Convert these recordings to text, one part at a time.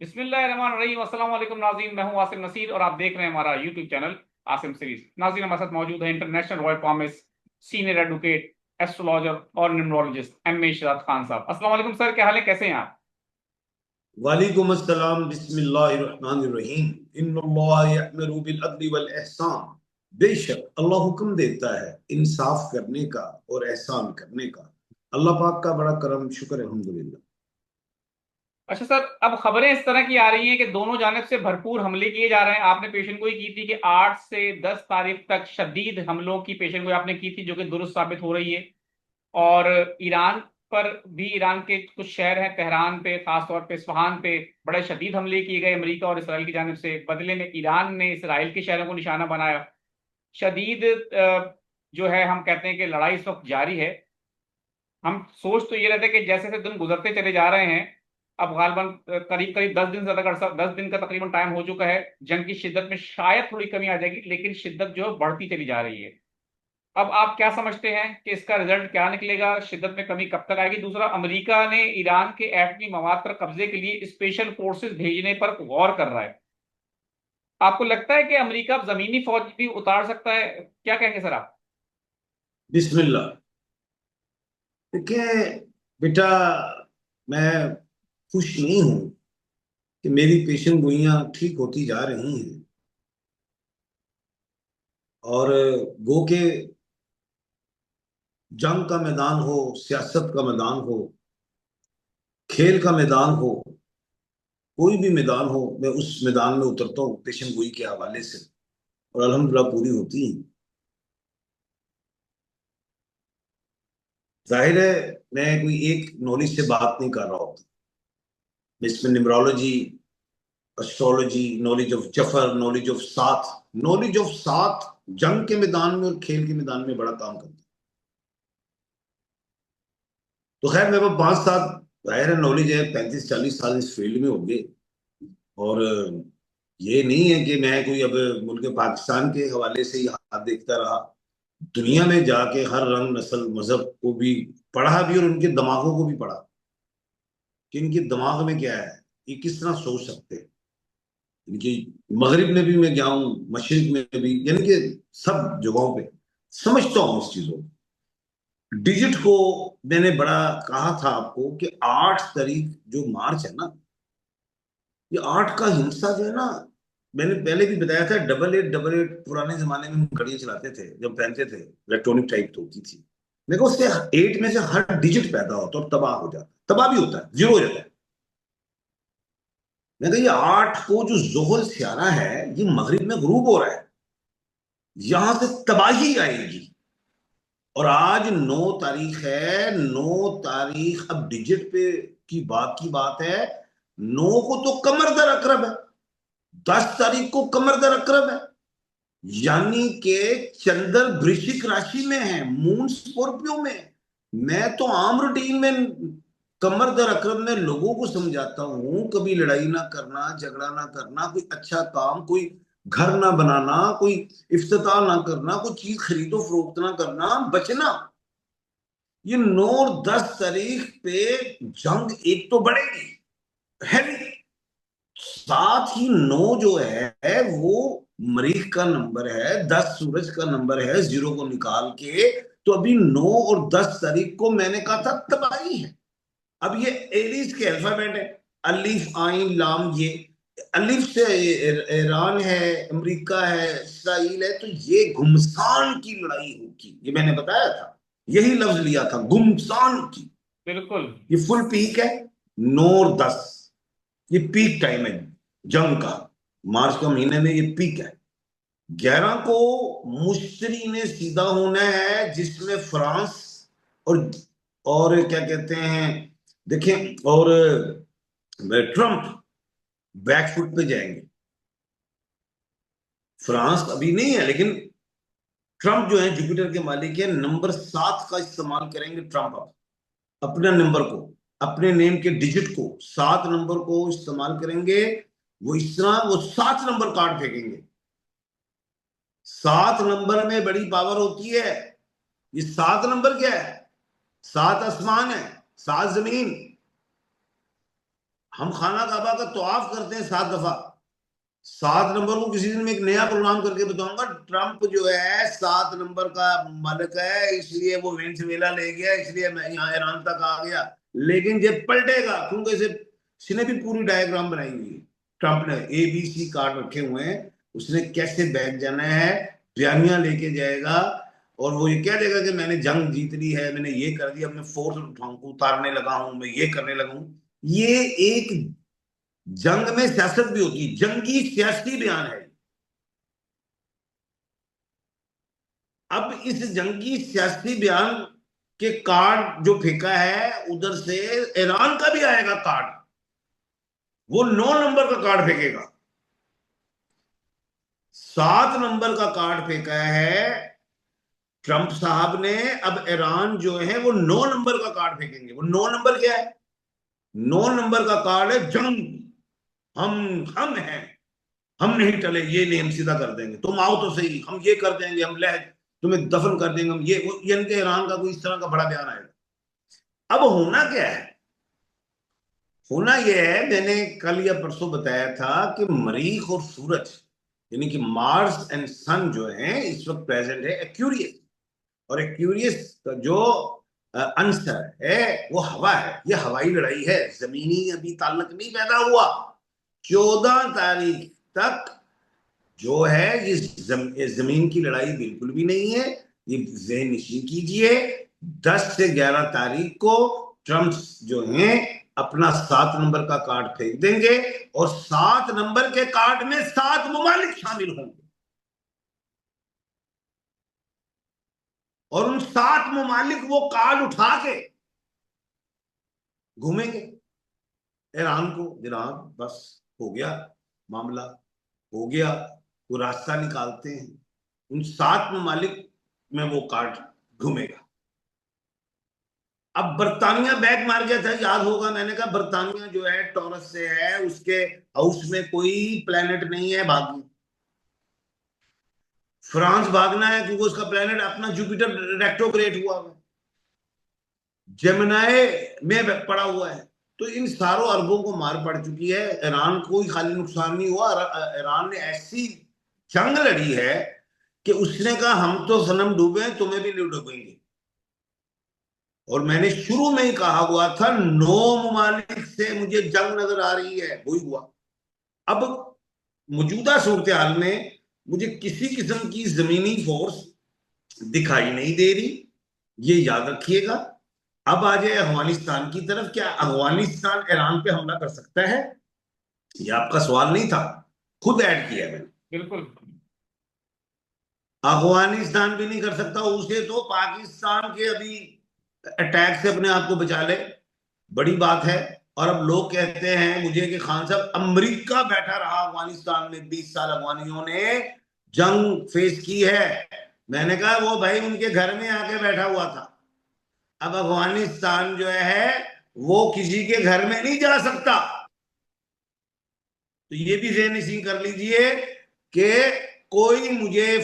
बिस्मिल्लाहिर्रहमानिर्रहीम। अस्सलाम वालेकुम नाज़रीन, मैं हूं आसिम नसीर और आप देख रहे हैं हमारा यूट्यूब चैनल आसिम सीरीज। नाज़रीन, हमारे साथ मौजूद है international royal comics senior advocate, astrologer और numerologist M A Ishrat Khan साहब। अस्सलाम वालेकुम सर, क्या हाल है, कैसे हैं आप? वालेकुम अस्सलाम। बिस्मिल्लाहिर्रहमानिर्रहीम। इन्नल्लाह यअमुरु बिल अदली वल एहसान। बेशक अल्लाह हुक्म देता है इंसाफ करने का और एहसान करने का। अल्लाह पाक का बड़ा करम शुक्र है, अल्हम्दुलिल्लाह। अच्छा सर, अब खबरें इस तरह की आ रही हैं कि दोनों जानिब से भरपूर हमले किए जा रहे हैं। आपने पेशन गोई की थी कि 8 से 10 तारीख तक शदीद हमलों की पेशन गोई आपने की थी, जो कि दुरुस्त साबित हो रही है। और ईरान पर भी, ईरान के कुछ शहर हैं, तेहरान पे, खासतौर पे इस्फहान पे बड़े शदीद हमले किए गए अमेरिका और इसराइल की जानिब से। बदले में ईरान ने इसराइल के शहरों को निशाना बनाया। शदीद जो है, हम कहते हैं कि लड़ाई इस वक्त जारी है। हम सोच तो ये रहते हैं कि जैसे जैसे दिन गुजरते चले जा रहे हैं, अब गालबन करीब करीब 10 दिन से ज्यादा का 10 दिन का तकरीबन टाइम हो चुका है। जंग की शिद्दत में शायद थोड़ी कमी आ जाएगी, लेकिन शिद्दत जो है बढ़ती चली जा रही है। अब आप क्या समझते हैं कि इसका रिजल्ट क्या निकलेगा? शिद्दत में कमी कब तक आएगी? दूसरा, अमेरिका ने ईरान के एटमी मवाद पर कब्जे के लिए स्पेशल फोर्सेस भेजने पर गौर कर रहा है। आपको लगता है कि अमेरिका अब जमीनी फौज भी उतार सकता है? क्या कहेंगे सर आप? बिस्मिल्लाह। देखिए बेटा, मैं खुश नहीं हूं कि मेरी पेशन गोइयां ठीक होती जा रही हैं। और गो के जंग का मैदान हो, सियासत का मैदान हो, खेल का मैदान हो, कोई भी मैदान हो, मैं उस मैदान में उतरता हूँ पेशन गोई के हवाले से। और अल्हम्दुलिल्लाह पूरी होती है। जाहिर है, मैं कोई एक नॉलेज से बात नहीं कर रहा होता। मैं इसमें numerology, astrology, knowledge of Zafar, knowledge of साथ जंग के मैदान में और खेल के मैदान में बड़ा काम करता है। तो खैर, मेरे पास 5 साल जाहिर है नॉलेज है, 35-40 साल इस फील्ड में हो गए। और ये नहीं है कि मैं कोई अब मुल्क पाकिस्तान के हवाले से ही हाथ देखता रहा। दुनिया में जाके हर रंग, नस्ल, मजहब को भी पढ़ा भी और उनके दिमागों को भी पढ़ा कि इनके दिमाग में क्या है, ये किस तरह सोच सकते हैं। इनकी मगरिब में भी मैं गया हूँ, मशरिक में भी, यानी कि सब जगहों पे समझता हूँ इस चीजों को। डिजिट को मैंने बड़ा कहा था आपको कि 8 तारीख जो मार्च है ना, ये 8 का हिंसा जो है ना, मैंने पहले भी बताया था। 8888 पुराने जमाने में हम घड़ियां चलाते थे, जब पहनते थे, इलेक्ट्रॉनिक टाइप तो होती थी। देखो उससे 8 में से हर डिजिट पैदा होता है और तबाह हो जाता है, तबाह भी होता है, जीरो हो जाता है। मैं कहा ये 8 को जो जोहर स्यारा है, ये मगरिब में गुरूब हो रहा है, यहां से तबाही आएगी। और आज 9 तारीख है, 9 तारीख, अब डिजिट पे की बात है। 9 को तो कमर दर अकरब है, 10 तारीख को कमर दर अकरब है, यानी कि चंद्र वृश्चिक राशि में है, मून स्कॉर्पियो में है। मैं तो आम रूटीन में कमर दर अकरब में लोगों को समझाता हूं, कभी लड़ाई ना करना, झगड़ा ना करना, कोई अच्छा काम, कोई घर ना बनाना, कोई इफ्तिताह ना करना, कोई चीज खरीदो फरोख्त ना करना, बचना। ये 9 और 10 तारीख पे जंग एक तो बढ़ेगी, हैवी। साथ ही 9 जो है वो मरीख का नंबर है, 10 सूरज का नंबर है, जीरो को निकाल के। तो अभी 9 और 10 तारीख को मैंने कहा था तबाही है। अब ये एरीज के अल्फाबेट है, अलिफ आइन लाम, ये अलिफ से ईरान है, अमेरिका है, इसराइल है, तो ये घुमसान की लड़ाई होगी, ये मैंने बताया था। यही लफ्ज लिया था, घुमसान की। बिल्कुल। ये फुल पीक है, 9 और 10, ये पीक टाइम है जंग का। मार्च का महीने में ये पीक है। 11 को मुश्तरी ने सीधा होना है, जिसमें फ्रांस और क्या कहते हैं, देखें, और ट्रंप बैकफुट पे जाएंगे। फ्रांस अभी नहीं है, लेकिन ट्रंप जो है जुपिटर के मालिक है, नंबर 7 का इस्तेमाल करेंगे ट्रंप। अपने नंबर को, अपने नेम के डिजिट को, 7 नंबर को इस्तेमाल करेंगे। वो इस तरह वो 7 नंबर कार्ड फेंकेंगे। 7 नंबर में बड़ी पावर होती है। ये 7 नंबर क्या है? 7 आसमान है, 7 जमीन। हम खाना काबा का तवाफ करते हैं 7 दफा। 7 नंबर को किसी दिन मैं एक नया प्रोग्राम करके बताऊंगा। ट्रंप जो है 7 नंबर का मालिक है, इसलिए वो वेनेजुएला ले गया, इसलिए मैं यहाँ ईरान तक आ गया। लेकिन जब पलटेगा, क्योंकि इसे इसने भी पूरी डायग्राम बनाई हुई है। ट्रंप ने ABC कार्ड रखे हुए हैं, उसने कैसे बैग जाना है, बयानियां लेके जाएगा, और वो ये कह देगा कि मैंने जंग जीत ली है, मैंने ये कर दिया, मैं फोर्स उतारने लगा हूं, मैं ये करने लगा हूं। ये एक जंग में सियासत भी होती है, जंगी सियासी बयान है। अब इस जंगी सियासी बयान के कार्ड जो फेंका है, उधर से ईरान का भी आएगा कार्ड। वो 9 नंबर का कार्ड फेंकेगा। 7 नंबर का कार्ड फेंका है ट्रंप साहब ने। अब ईरान जो है वो 9 नंबर का कार्ड फेंकेंगे। वो 9 नंबर क्या है? 9 नंबर का कार्ड है जंग। हम हैं, हम नहीं टले, ये नहीं, हम सीधा कर देंगे, तुम आओ तो सही, हम ये कर देंगे, हम लह तुम्हें दफन कर देंगे, हम ये इनके ईरान का कोई इस तरह का बड़ा बयान आएगा। अब होना क्या है? होना यह है, मैंने कल या परसों बताया था कि मरीख और सूरज, यानी कि मार्स एंड सन जो है इस वक्त प्रेजेंट है एक्यूरियस। और एक्यूरियस का जो आंसर है वो हवा है। ये हवाई लड़ाई है, जमीनी अभी ताल्लुक नहीं पैदा हुआ। 14 तारीख तक जो है ये जमीन की लड़ाई बिल्कुल भी नहीं है। ये जहन नशीं कीजिए। 10 से 11 तारीख को ट्रंप जो हैं अपना 7 नंबर का कार्ड फेंक देंगे, और 7 नंबर के कार्ड में 7 ममालिक शामिल होंगे, और उन 7 ममालिक वो कार्ड उठा के घूमेंगे ईरान को। जनाब बस हो गया, मामला हो गया, वो रास्ता निकालते हैं, उन 7 ममालिक में वो कार्ड घूमेगा। अब बर्तानिया बैग मार गया था, याद होगा, मैंने कहा बर्तानिया जो है टॉरस से है, उसके हाउस में कोई प्लेनेट नहीं है भागी। फ्रांस भागना है क्योंकि उसका प्लेनेट अपना जुपिटर रेट्रोग्रेड हुआ है, जेमिनाई में पड़ा हुआ है। तो इन सारों अरबों को मार पड़ चुकी है। ईरान को ही खाली नुकसान नहीं हुआ, ईरान ने ऐसी जंग लड़ी है कि उसने कहा हम तो सनम डूबे, तुम्हें भी नहीं डूबेंगे। और मैंने शुरू में ही कहा हुआ था 9 ममालिक से मुझे जंग नजर आ रही है, वही हुआ। अब मौजूदा सूरत हाल में मुझे किसी किस्म की जमीनी फोर्स दिखाई नहीं दे रही, ये याद रखिएगा। अब आ जाए अफगानिस्तान की तरफ, क्या अफगानिस्तान ईरान पे हमला कर सकता है? ये आपका सवाल नहीं था, खुद ऐड किया मैंने। बिल्कुल। अफगानिस्तान भी नहीं कर सकता, उसे तो पाकिस्तान के अभी अटैक से अपने आप को बचा ले, बड़ी बात है। और अब लोग कहते हैं मुझे कि खान साहब, अमेरिका बैठा रहा अफगानिस्तान में, 20 साल अफगानियों ने जंग फेस की है। मैंने कहा वो भाई उनके घर में आके बैठा हुआ था। अब अफगानिस्तान जो है वो किसी के घर में नहीं जा सकता। तो ये भी ज़हन नशीं कर लीजिए कि कोई मुझे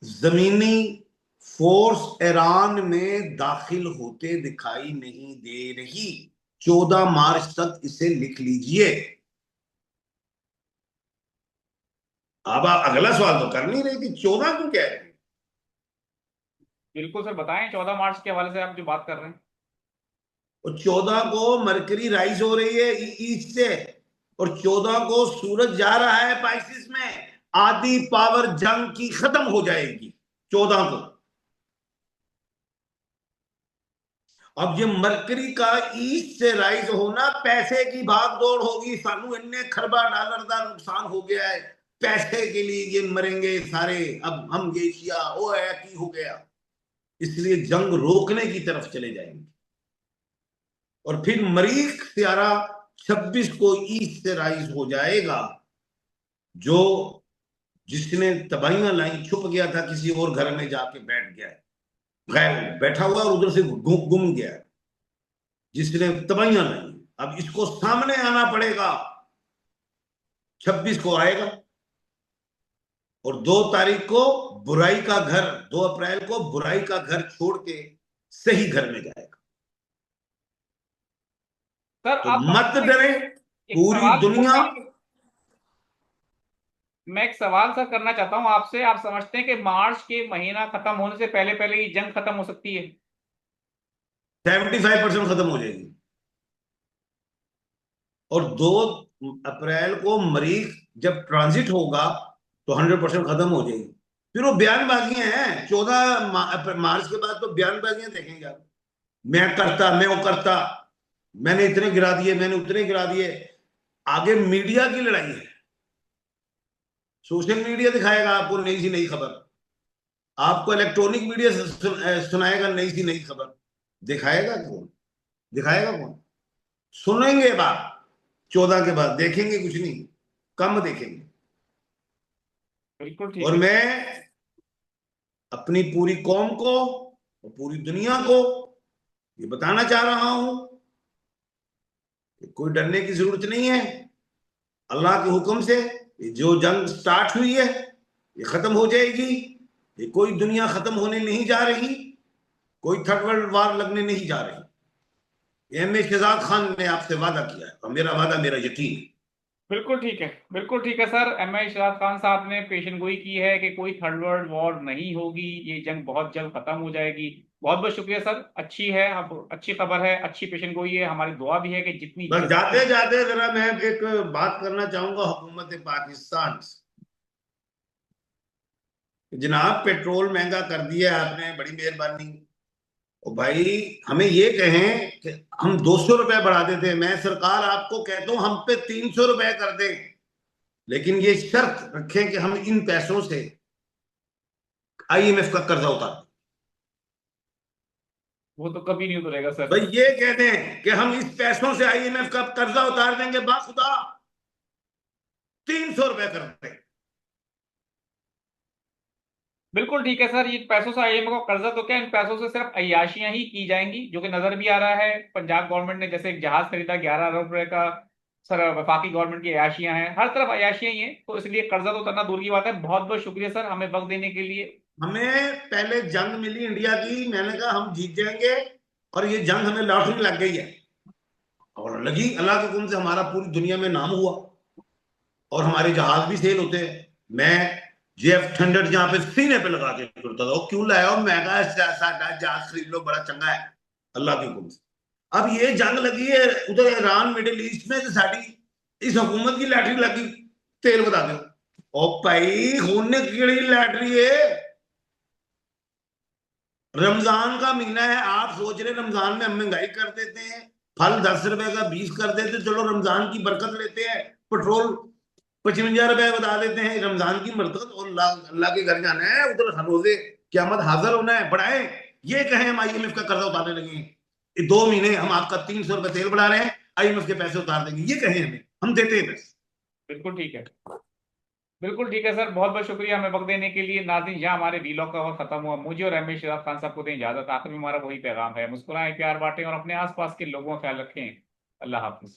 जमीनी फोर्स ईरान में दाखिल होते दिखाई नहीं दे रही। 14 मार्च तक इसे लिख लीजिए। अब आप अगला सवाल तो कर नहीं रही थी, 14 क्यों कह रहे हैं? बिल्कुल सर, बताएं 14 मार्च के हवाले से आप जो बात कर रहे हैं। और 14 को मरकरी राइज हो रही है ईस्ट से, और 14 को सूरज जा रहा है पाइसिस में। आधी पावर जंग की खत्म हो जाएगी 14 को। अब ये मरकरी का ईस्ट से राइज होना, पैसे की भाग दौड़ होगी, सानू इन्ने खरबा डॉलर का नुकसान हो गया है, पैसे के लिए ये मरेंगे सारे, अब हम ये किया वो है की हो गया, इसलिए जंग रोकने की तरफ चले जाएंगे। और फिर मरीख सियारा 26 को ईस्ट से राइज हो जाएगा, जो जिसने तबाहियां लाई छुप गया था किसी और घर में जाके बैठ गया है, गैर बैठा हुआ और उधर से गुम गया है, जिसने तबाहियां लाई। अब इसको सामने आना पड़ेगा, 26 को आएगा, और 2 तारीख को बुराई का घर, 2 अप्रैल को बुराई का घर छोड़ के सही घर में जाएगा। सर तो आप मत डरे। एक पूरी सवाल दुनिया। मैं एक सवाल सर करना चाहता हूं आपसे। आप समझते हैं कि मार्च के महीना खत्म होने से पहले पहले ये जंग खत्म हो सकती है? 75% खत्म हो जाएगी। और 2 अप्रैल को मरीख जब ट्रांजिट होगा तो 100% खत्म हो जाएगी। फिर वो बयानबाजियां हैं, 14 मार्च के बाद तो बयानबाजियां देखेंगे आप। मैं करता, मैं वो करता, मैंने इतने गिरा दिए, मैंने उतने गिरा दिए। आगे मीडिया की लड़ाई है। सोशल मीडिया दिखाएगा आपको नई सी नई खबर, आपको इलेक्ट्रॉनिक मीडिया सुनाएगा नई सी नई खबर। दिखाएगा कौन? दिखाएगा कौन? सुनेंगे बात 14 के बाद, देखेंगे कुछ नहीं, कम देखेंगे। बिल्कुल ठीक और है। मैं अपनी पूरी कौम को और पूरी दुनिया को ये बताना चाह रहा हूं कि कोई डरने की जरूरत नहीं है। अल्लाह के हुक्म से ये जो जंग स्टार्ट हुई है ये खत्म हो जाएगी। ये कोई दुनिया खत्म होने नहीं जा रही, कोई थर्ड वर्ल्ड वार लगने नहीं जा रही। एम ए शहजाद खान ने आपसे वादा किया है और मेरा वादा मेरा यकीन है। बिल्कुल ठीक है। बिल्कुल ठीक है सर। एम आई इशरात खान साहब ने पेशन गोई की है कि कोई थर्ड वर्ल्ड वॉर नहीं होगी, ये जंग बहुत जल्द खत्म हो जाएगी। बहुत बहुत शुक्रिया सर। अच्छी है, अब अच्छी खबर है, अच्छी पेशन गोई है। हमारी दुआ भी है कि जितनी बस जल्दी। जाते जाते जरा मैं एक बात करना चाहूंगा हुकूमत पाकिस्तान से। जनाब, पेट्रोल महंगा कर दिया है आपने, बड़ी मेहरबानी। और भाई, हमें ये कहें कि हम 200 रुपए बढ़ा देते हैं, मैं सरकार आपको कहता हूं हम पे 300 रुपए कर दें, लेकिन ये शर्त रखें कि हम इन पैसों से आईएमएफ का कर्जा उतार दें। वो तो कभी नहीं उतरेगा सर। भाई ये कह दें कि हम इस पैसों से आईएमएफ का कर्जा उतार देंगे, बाखुदा 300 रुपए कर दें। बिल्कुल ठीक है सर। ये पैसों से आईएमएफ का कर्जा तो क्या, इन पैसों से सिर्फ अय्याशियां ही की जाएंगी, जो कि नजर भी आ रहा है। पंजाब गवर्नमेंट ने जैसे एक जहाज खरीदा 11 अरब रुपए का। सर वफाकी गवर्नमेंट की अय्याशियां हैं, हर तरफ अय्याशियां ही हैं, तो इसलिए कर्जा तो उतरना दूर की बात है। बहुत बहुत शुक्रिया सर हमें वक्त देने के लिए। हमें पहले जंग मिली इंडिया की, मैंने कहा हम जीत जाएंगे, और ये जंग हमें लॉटरी लग गई है। और लगी, अल्लाह के हुक्म से हमारा पूरी दुनिया में नाम हुआ और हमारे जहाज भी सेल होते हैं। मैं JF-100 जहां पे सीने पे लगा के करता था, वो क्यों लाया? और मैं कहा साडा जहाज खरीद लो, बड़ा चंगा है, अल्लाह के हुक्म से। अब ये जंग लगी है उधर ईरान मिडिल ईस्ट में, तो साड़ी इस हुकूमत की लैटरी लगी, तेल बता दो। ओ भाई, होने की लैटरी है। रमजान का महीना है, आप सोच रहे रमजान में हम महंगाई कर देते हैं, फल 10 रुपए का 20 कर देते, चलो रमजान की बरकत लेते हैं, पेट्रोल 55 रुपए बता देते हैं, रमजान की बरकत, और अल्लाह के घर जाना है, उधर हर रोजे क्यामत हाजिर होना है, बढ़ाए। ये कहें हम आईएमएफ का कर्जा उतारने लगे हैं, ये 2 महीने हम आपका 300 रुपए तेल बढ़ा रहे हैं, आईएमएफ के पैसे उतार देंगे, ये कहें हमें, हम देते हैं पैसे। बिल्कुल ठीक है। बिल्कुल ठीक है सर। बहुत बहुत शुक्रिया हमें वक्त देने के लिए। नाज़रीन, यहाँ हमारे वीलॉग का वक्त खत्म हुआ। मुझे और रमेश शिराज खान साहब को दें इजाजत। आखिर में हमारा वही पैगाम है, मुस्कुराएं, प्यार बांटें और अपने आसपास के लोगों का ख्याल रखें। अल्लाह हाफिज।